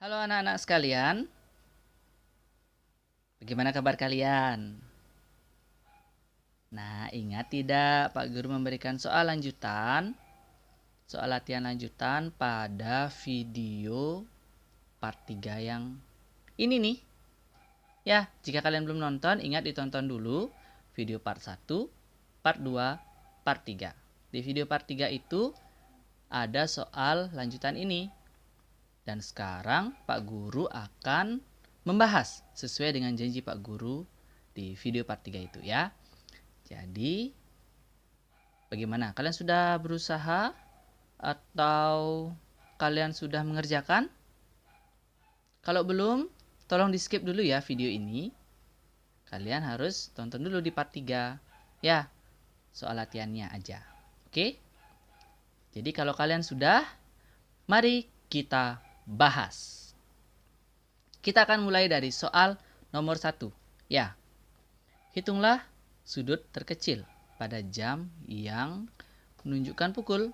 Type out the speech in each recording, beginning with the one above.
Halo anak-anak sekalian, bagaimana kabar kalian? Nah, ingat tidak Pak Guru memberikan soal lanjutan, soal latihan lanjutan pada video part 3 yang ini nih. Ya, jika kalian belum nonton, ingat ditonton dulu video part 1, part 2, part 3. Di video part 3 itu ada soal lanjutan ini. Dan sekarang Pak Guru akan membahas sesuai dengan janji Pak Guru di video part 3 itu ya. Jadi bagaimana? Kalian sudah berusaha atau kalian sudah mengerjakan? Kalau belum, tolong di skip dulu ya video ini. Kalian harus tonton dulu di part 3 ya, soal latihannya aja. Oke? Jadi kalau kalian sudah, mari kita bahas. Kita akan mulai dari soal nomor 1. Ya, hitunglah sudut terkecil pada jam yang menunjukkan pukul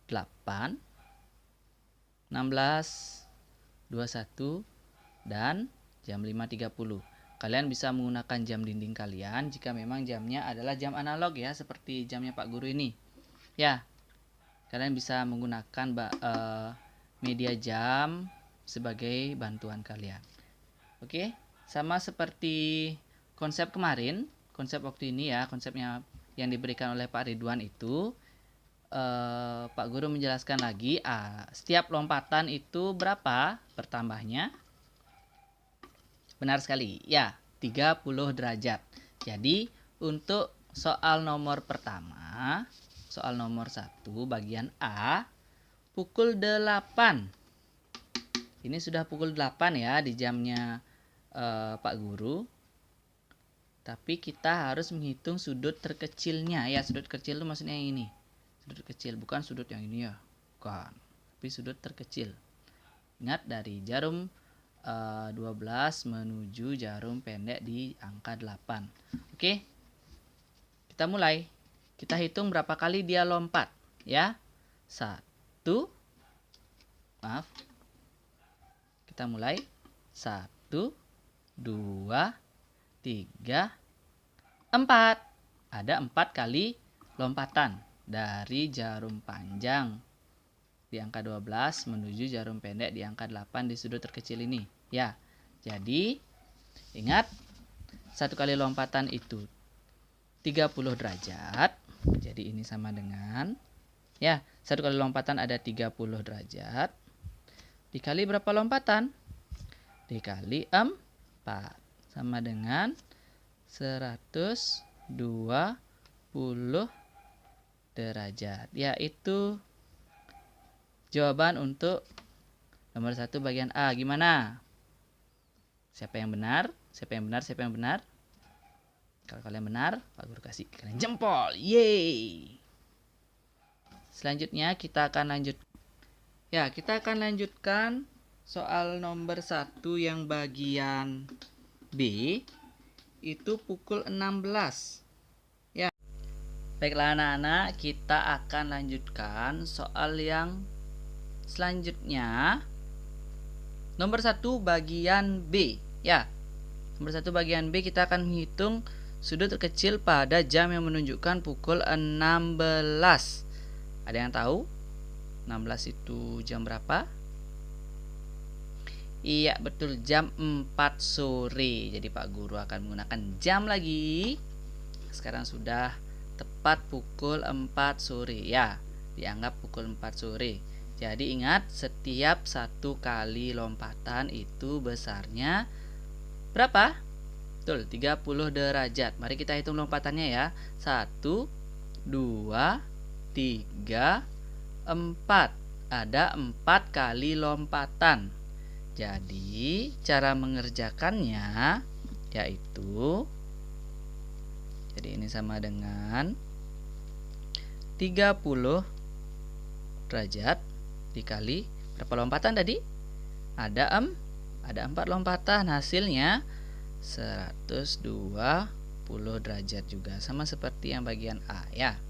8, 16, 21, dan jam 5.30. Kalian bisa menggunakan jam dinding kalian jika memang jamnya adalah jam analog ya, seperti jamnya Pak Guru ini. Ya, kalian bisa menggunakan media jam sebagai bantuan kalian. Oke, sama seperti konsep kemarin, konsep waktu ini ya, konsepnya yang diberikan oleh Pak Ridwan itu, Pak Guru menjelaskan lagi, setiap lompatan itu berapa bertambahnya? Benar sekali, ya, 30 derajat. Jadi, untuk soal nomor pertama, soal nomor 1 bagian A, pukul 8. Ini sudah pukul 8 ya di jamnya Pak Guru. Tapi kita harus menghitung sudut terkecilnya ya. Sudut kecil itu maksudnya yang ini. Sudut kecil, bukan sudut yang ini ya. Bukan. Tapi sudut terkecil. Ingat dari jarum 12 menuju jarum pendek di angka 8. Oke. Kita mulai. Kita hitung berapa kali dia lompat ya. 1. Maaf. Kita mulai. 1, 2, 3, 4. Ada 4 kali lompatan dari jarum panjang di angka 12 menuju jarum pendek di angka 8 di sudut terkecil ini. Ya, jadi ingat 1 kali lompatan itu 30 derajat. Jadi ini sama dengan, ya, 1 kali lompatan ada 30 derajat. Dikali berapa lompatan? Dikali 4. Sama dengan 120 derajat. Yaitu jawaban untuk nomor 1 bagian A. Gimana? Siapa yang benar? Siapa yang benar? Siapa yang benar? Kalau kalian benar, Pak Guru kasih kalian jempol. Yeay! Selanjutnya kita akan lanjut. Ya, kita akan lanjutkan soal nomor 1 yang bagian B. Itu pukul 16. Ya. Baiklah anak-anak, kita akan lanjutkan soal yang selanjutnya. Nomor 1 bagian B. Ya. Nomor 1 bagian B kita akan menghitung sudut terkecil pada jam yang menunjukkan pukul 16. Ada yang tahu? 16 itu jam berapa? Iya, betul, jam 4 sore. Jadi Pak Guru akan menggunakan jam lagi. Sekarang sudah tepat pukul 4 sore ya. Dianggap pukul 4 sore. Jadi ingat, setiap 1 kali lompatan itu besarnya berapa? Betul, 30 derajat. Mari kita hitung lompatannya ya. 1, 2, 3, 4. Ada 4 kali lompatan. Jadi cara mengerjakannya yaitu, jadi ini sama dengan 30 derajat dikali berapa lompatan tadi? Ada 4 lompatan, hasilnya 120 derajat juga, sama seperti yang bagian A ya.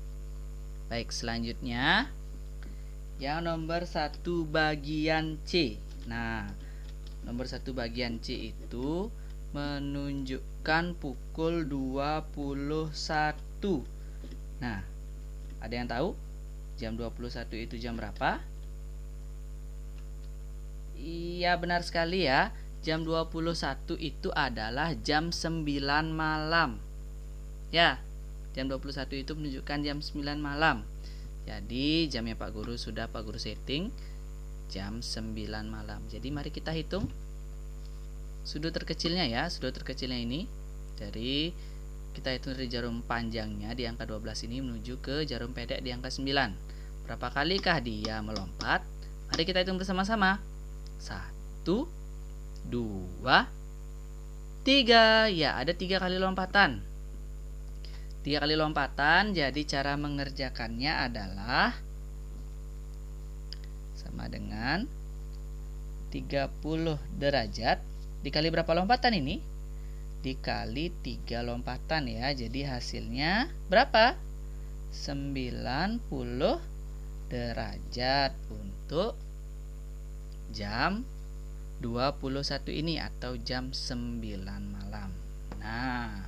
Baik, selanjutnya yang nomor 1 bagian C. Nah, Nomor 1 bagian C itu menunjukkan pukul 21. Nah, ada yang tahu jam 21 itu jam berapa? Iya, benar sekali ya. Jam 21 itu adalah jam 9 malam. Ya, jam 21 itu menunjukkan jam 9 malam. Jadi jamnya Pak Guru sudah Pak Guru setting jam 9 malam. Jadi mari kita hitung sudut terkecilnya ya. Sudut terkecilnya ini dari kita hitung dari jarum panjangnya di angka 12 ini menuju ke jarum pendek di angka 9. Berapa kalikah dia melompat? Mari kita hitung bersama-sama. 1, 2, 3. Ya, ada 3 kali lompatan. 3 kali lompatan, jadi cara mengerjakannya adalah sama dengan 30 derajat dikali berapa lompatan ini? Dikali 3 lompatan ya. Jadi hasilnya berapa? 90 derajat untuk jam 21 ini atau jam 9 malam. Nah,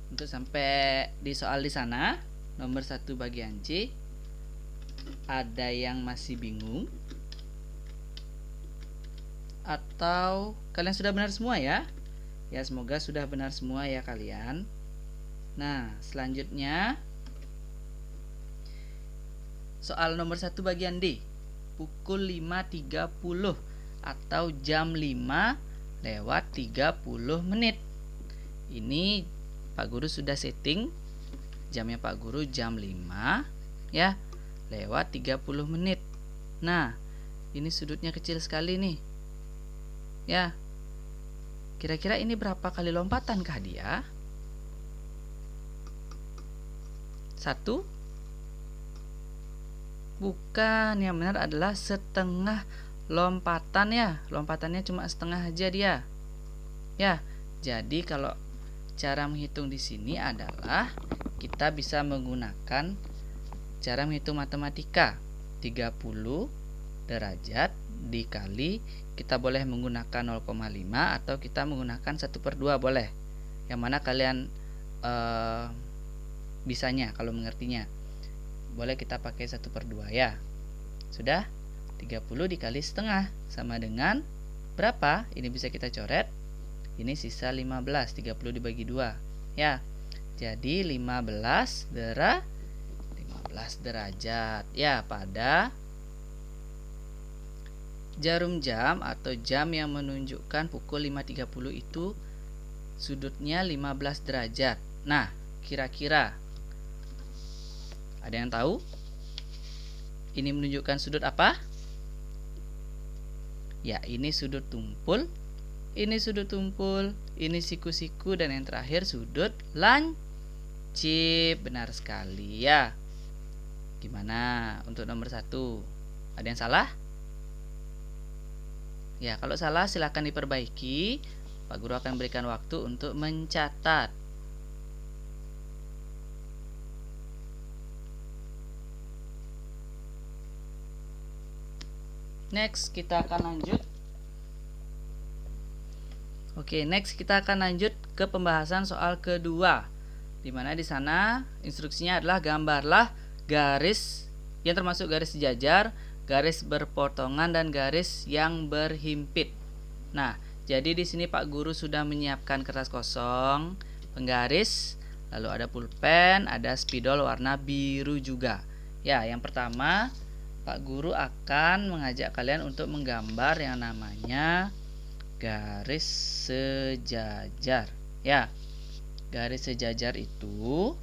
untuk sampai di soal di sana, nomor 1 bagian C, ada yang masih bingung? Atau kalian sudah benar semua ya? Ya, semoga sudah benar semua ya kalian. Nah, selanjutnya soal nomor 1 bagian D, pukul 5.30 atau jam 5:30 menit. Ini Pak Guru sudah setting jamnya Pak Guru jam 5 ya, lewat 30 menit. Nah, ini sudutnya kecil sekali nih. Ya. Kira-kira ini berapa kali lompatan kah dia? 1? Bukan, yang benar adalah setengah lompatan ya. Lompatannya cuma setengah aja dia. Ya, jadi kalau cara menghitung di sini adalah kita bisa menggunakan cara menghitung matematika. 30 derajat dikali, kita boleh menggunakan 0,5 atau kita menggunakan 1/2 boleh. Yang mana kalian bisanya kalau mengertinya. Boleh kita pakai 1/2 ya. Sudah? 30 dikali setengah sama dengan berapa? Ini bisa kita coret. Ini sisa 15, 30 dibagi 2. Ya. Jadi 15 derajat. Ya, pada jarum jam atau jam yang menunjukkan pukul 5.30 itu sudutnya 15 derajat. Nah, kira-kira ada yang tahu? Ini menunjukkan sudut apa? Ya, ini sudut tumpul. Ini sudut tumpul, ini siku-siku, dan yang terakhir sudut lancip. Benar sekali ya. Gimana untuk nomor 1? Ada yang salah? Ya, kalau salah silahkan diperbaiki. Pak Guru akan berikan waktu untuk mencatat. Next, kita akan lanjut. Oke, next kita akan lanjut ke pembahasan soal kedua. Dimana di sana instruksinya adalah gambarlah garis yang termasuk garis sejajar, garis berpotongan, dan garis yang berhimpit. Nah, jadi di sini Pak Guru sudah menyiapkan kertas kosong, penggaris, lalu ada pulpen, ada spidol warna biru juga. Ya, yang pertama Pak Guru akan mengajak kalian untuk menggambar yang namanya garis sejajar. Ya, garis sejajar itu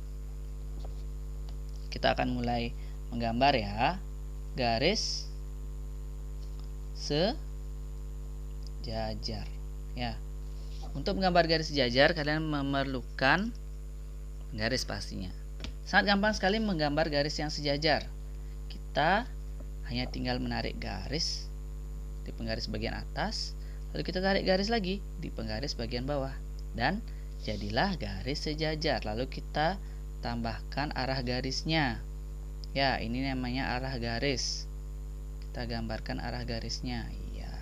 kita akan mulai menggambar ya. Garis sejajar. Ya. Untuk menggambar garis sejajar kalian memerlukan garis pastinya. Sangat gampang sekali menggambar garis yang sejajar. Kita hanya tinggal menarik garis di penggaris bagian atas, lalu kita tarik garis lagi di penggaris bagian bawah, dan jadilah garis sejajar. Lalu kita tambahkan arah garisnya. Ya, ini namanya arah garis. Kita gambarkan arah garisnya. Ya.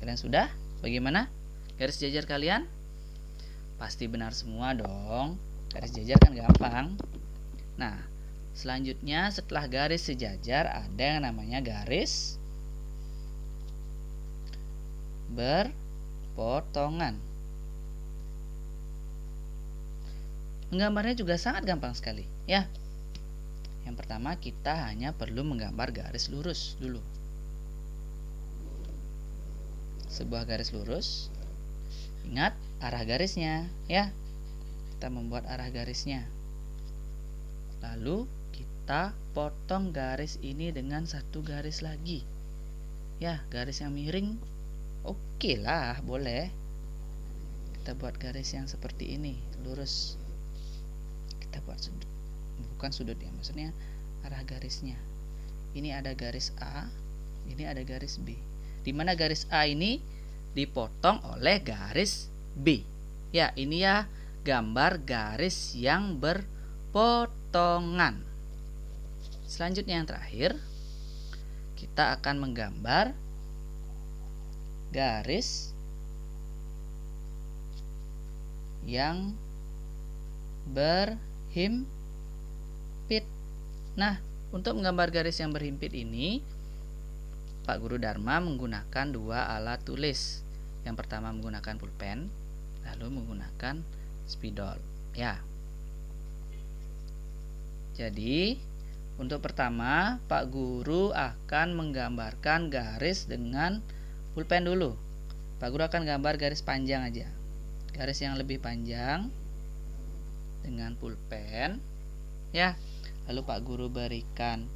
Kalian sudah? Bagaimana? Garis jajar kalian? Pasti benar semua dong. Garis jajar kan gampang. Nah, selanjutnya setelah garis sejajar ada yang namanya garis berpotongan. Menggambarnya juga sangat gampang sekali, ya. Yang pertama kita hanya perlu menggambar garis lurus dulu. Sebuah garis lurus. Ingat arah garisnya, ya. Kita membuat arah garisnya. Lalu kita potong garis ini dengan satu garis lagi. Ya, garis yang miring. Oke lah, boleh. Kita buat garis yang seperti ini, lurus. Kita buat sudut. Bukan sudut ya, maksudnya arah garisnya. Ini ada garis A, ini ada garis B. Di mana garis A ini dipotong oleh garis B. Ya, ini ya gambar garis yang berpotongan. Selanjutnya yang terakhir, kita akan menggambar garis yang berhimpit. Nah, untuk menggambar garis yang berhimpit ini, Pak Guru Dharma menggunakan dua alat tulis. Yang pertama menggunakan pulpen, lalu menggunakan spidol. Ya. Jadi, untuk pertama, Pak Guru akan menggambarkan garis dengan pulpen dulu. Pak Guru akan gambar garis panjang aja. Garis yang lebih panjang dengan pulpen. Ya. Lalu Pak Guru berikan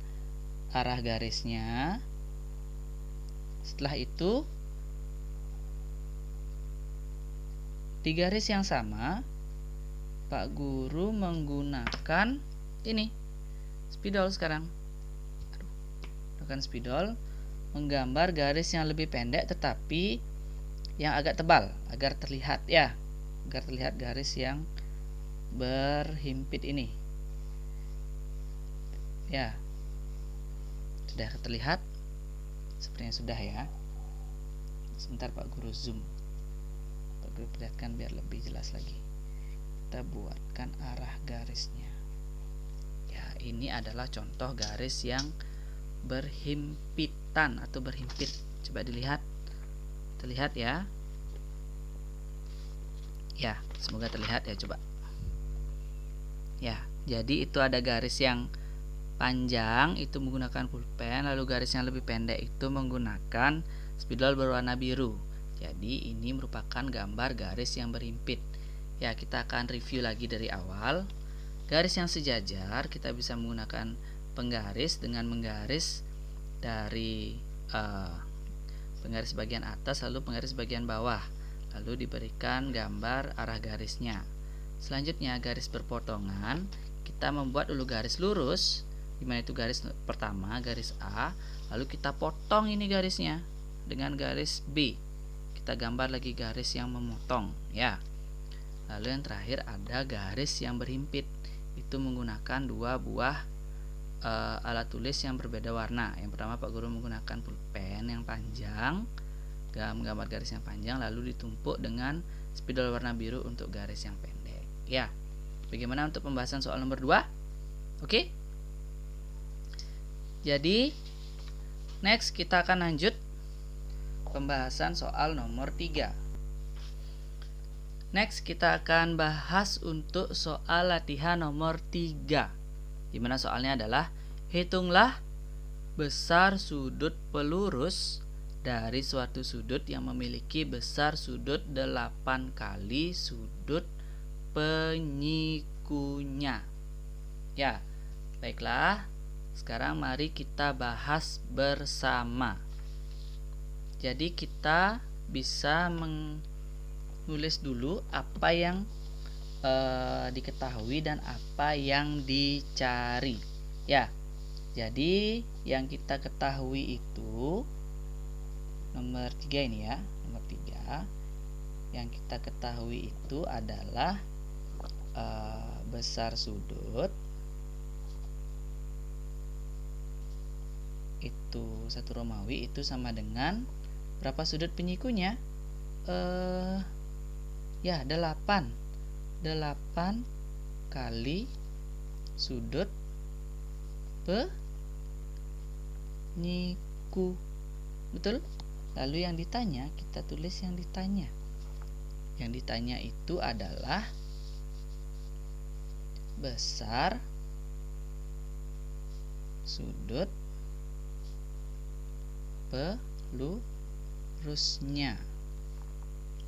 arah garisnya. Setelah itu, di garis yang sama, Pak Guru menggunakan ini, spidol sekarang. Menggunakan spidol, menggambar garis yang lebih pendek tetapi yang agak tebal, agar terlihat ya, agar terlihat garis yang berhimpit ini. Ya, sudah terlihat? Sepertinya sudah ya. Sebentar Pak Guru zoom. Pak Guru perlihatkan biar lebih jelas lagi. Kita buatkan arah garisnya. Ya, ini adalah contoh garis yang berhimpitan atau berhimpit. Coba dilihat. Terlihat ya. Ya, semoga terlihat ya, coba. Ya, jadi itu ada garis yang panjang itu menggunakan pulpen, lalu garis yang lebih pendek itu menggunakan spidol berwarna biru. Jadi ini merupakan gambar garis yang berhimpit. Ya, kita akan review lagi dari awal. Garis yang sejajar kita bisa menggunakan penggaris dengan menggaris dari penggaris bagian atas lalu penggaris bagian bawah, lalu diberikan gambar arah garisnya. Selanjutnya garis berpotongan, kita membuat dulu garis lurus, dimana itu garis pertama, garis A, lalu kita potong ini garisnya dengan garis B. Kita gambar lagi garis yang memotong, ya. Lalu yang terakhir ada garis yang berhimpit, itu menggunakan dua buah alat tulis yang berbeda warna. Yang pertama Pak Guru menggunakan pulpen yang panjang, menggambar garis yang panjang, lalu ditumpuk dengan spidol warna biru untuk garis yang pendek. Ya, bagaimana untuk pembahasan soal nomor 2? Oke. Jadi, next kita akan lanjut pembahasan soal nomor 3. Next kita akan bahas untuk soal latihan nomor 3. Dimana soalnya adalah hitunglah besar sudut pelurus dari suatu sudut yang memiliki besar sudut 8 kali sudut penyikunya. Ya, baiklah. Sekarang mari kita bahas bersama. Jadi kita bisa menulis dulu apa yang diketahui dan apa yang dicari. Ya, jadi yang kita ketahui itu nomor 3 ini ya, nomor 3. Yang kita ketahui itu adalah besar sudut itu 1 Romawi itu sama dengan Berapa sudut penyikunya? Ya, 8. 8 kali sudut penyiku. Betul? Lalu yang ditanya, kita tulis yang ditanya. Yang ditanya itu adalah besar sudut pelurusnya.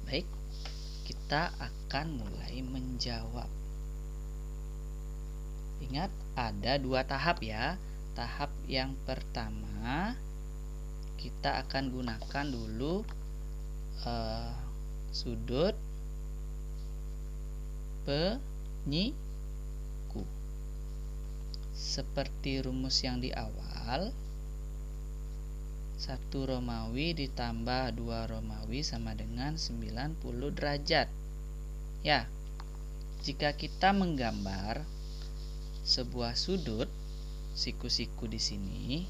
Baik, kita akan mulai menjawab. Ingat, ada 2 tahap ya. Tahap yang pertama, kita akan gunakan dulu sudut penyiku. Seperti rumus yang di awal, 1 Romawi ditambah 2 Romawi sama dengan 90 derajat. Ya, jika kita menggambar sebuah sudut siku-siku di sini,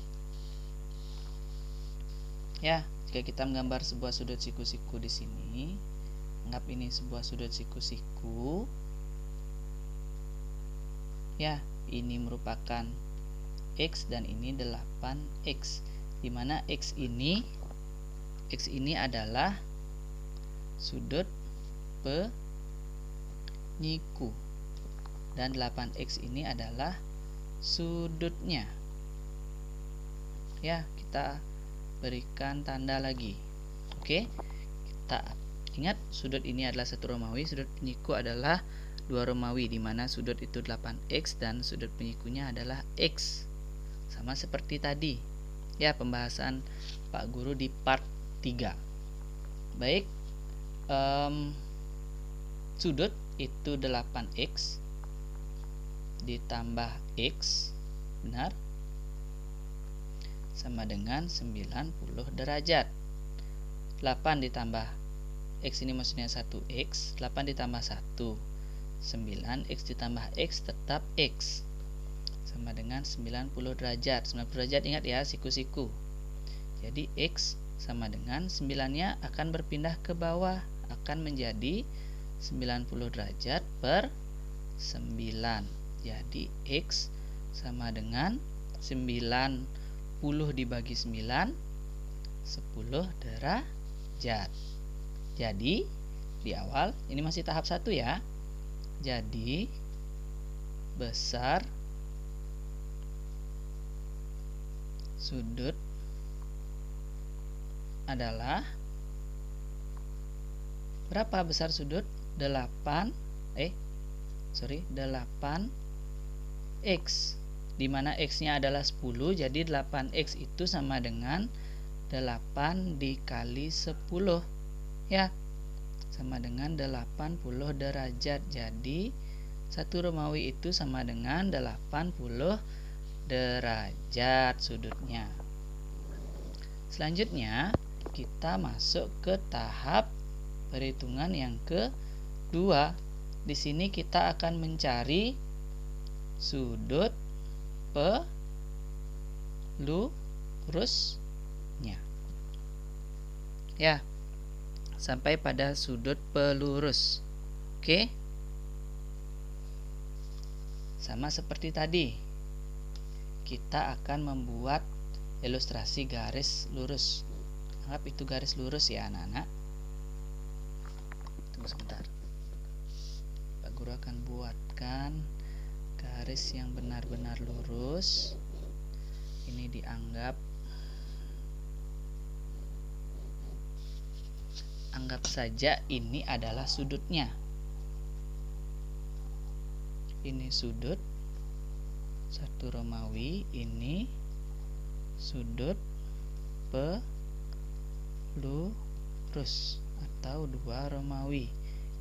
ya, jika kita menggambar sebuah sudut siku-siku di sini, anggap ini sebuah sudut siku-siku. Ya, ini merupakan X dan ini 8X, di mana X ini adalah sudut penyiku dan 8X ini adalah sudutnya. Ya, kita berikan tanda lagi. Oke, kita ingat sudut ini adalah 1 Romawi, sudut penyiku adalah 2 Romawi, di mana sudut itu 8X dan sudut penyikunya adalah X. Sama seperti tadi. Ya, pembahasan Pak Guru di part 3. Baik, sudut itu 8X ditambah X, benar, sama dengan 90 derajat. 8 ditambah X ini maksudnya 1X, 8 ditambah 1, 9X ditambah X tetap X, sama dengan 90 derajat. 90 derajat ingat ya, siku-siku. Jadi X sama dengan 9-nya akan berpindah ke bawah, akan menjadi 90 derajat per 9. Jadi X sama dengan 90 dibagi 9, 10 derajat. Jadi di awal ini masih tahap 1 ya. Jadi besar sudut adalah berapa besar sudut? 8X, dimana X nya adalah 10, jadi 8X itu sama dengan 8 dikali 10 ya, sama dengan 80 derajat. Jadi 1 Romawi itu sama dengan 80 derajat sudutnya. Selanjutnya kita masuk ke tahap perhitungan yang kedua. Di sini kita akan mencari sudut pelurusnya. Ya, sampai pada sudut pelurus. Oke. Sama seperti tadi, kita akan membuat ilustrasi garis lurus. Anggap itu garis lurus ya anak-anak. Tunggu sebentar. Pak Guru akan buatkan garis yang benar-benar lurus. Ini anggap saja ini adalah sudutnya. Ini sudut 1 Romawi, ini sudut pelurus atau 2 Romawi.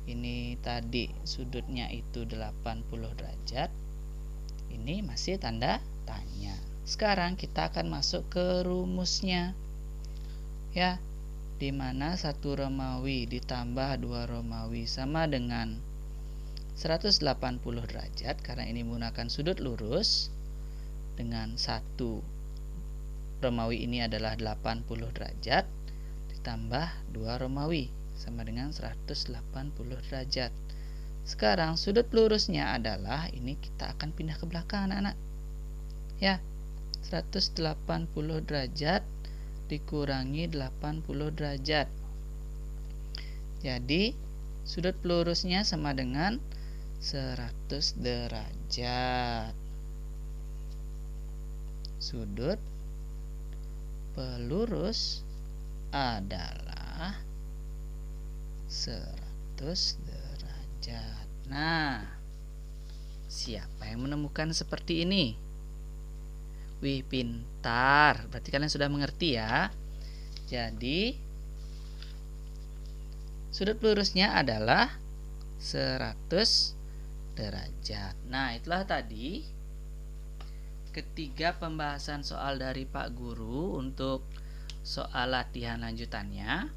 Ini tadi sudutnya itu 80 derajat. Ini masih tanda tanya. Sekarang kita akan masuk ke rumusnya. Ya, dimana 1 Romawi ditambah 2 Romawi sama dengan 180 derajat, karena ini menggunakan sudut lurus. Dengan 1 Romawi ini adalah 80 derajat, ditambah 2 Romawi sama dengan 180 derajat. Sekarang sudut lurusnya adalah ini kita akan pindah ke belakang anak-anak. Ya, 180 derajat dikurangi 80 derajat. Jadi sudut lurusnya sama dengan 100 derajat. Sudut pelurus adalah 100 derajat. Nah, siapa yang menemukan seperti ini? Wih, pintar. Berarti kalian sudah mengerti ya. Jadi sudut lurusnya adalah 100 derajat. Nah, itulah tadi ketiga pembahasan soal dari Pak Guru untuk soal latihan lanjutannya.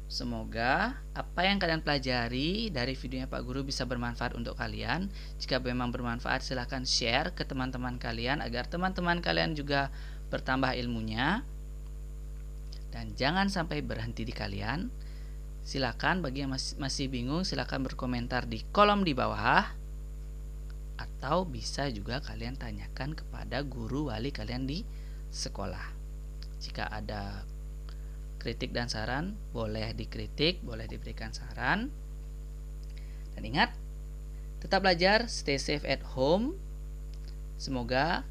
Semoga apa yang kalian pelajari dari videonya Pak Guru bisa bermanfaat untuk kalian. Jika memang bermanfaat, silahkan share ke teman-teman kalian agar teman-teman kalian juga bertambah ilmunya. Dan jangan sampai berhenti di kalian. Silakan bagi yang masih bingung, silakan berkomentar di kolom di bawah. Atau bisa juga kalian tanyakan kepada guru wali kalian di sekolah. Jika ada kritik dan saran, boleh dikritik, boleh diberikan saran. Dan ingat, tetap belajar, stay safe at home. Semoga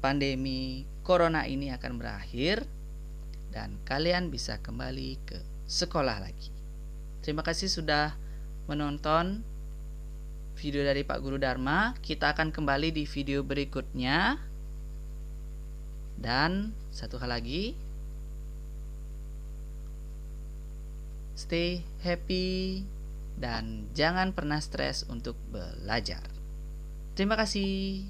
pandemi corona ini akan berakhir dan kalian bisa kembali ke sekolah lagi. Terima kasih sudah menonton video dari Pak Guru Dharma. Kita akan kembali di video berikutnya. Dan satu hal lagi, stay happy dan jangan pernah stres untuk belajar. Terima kasih.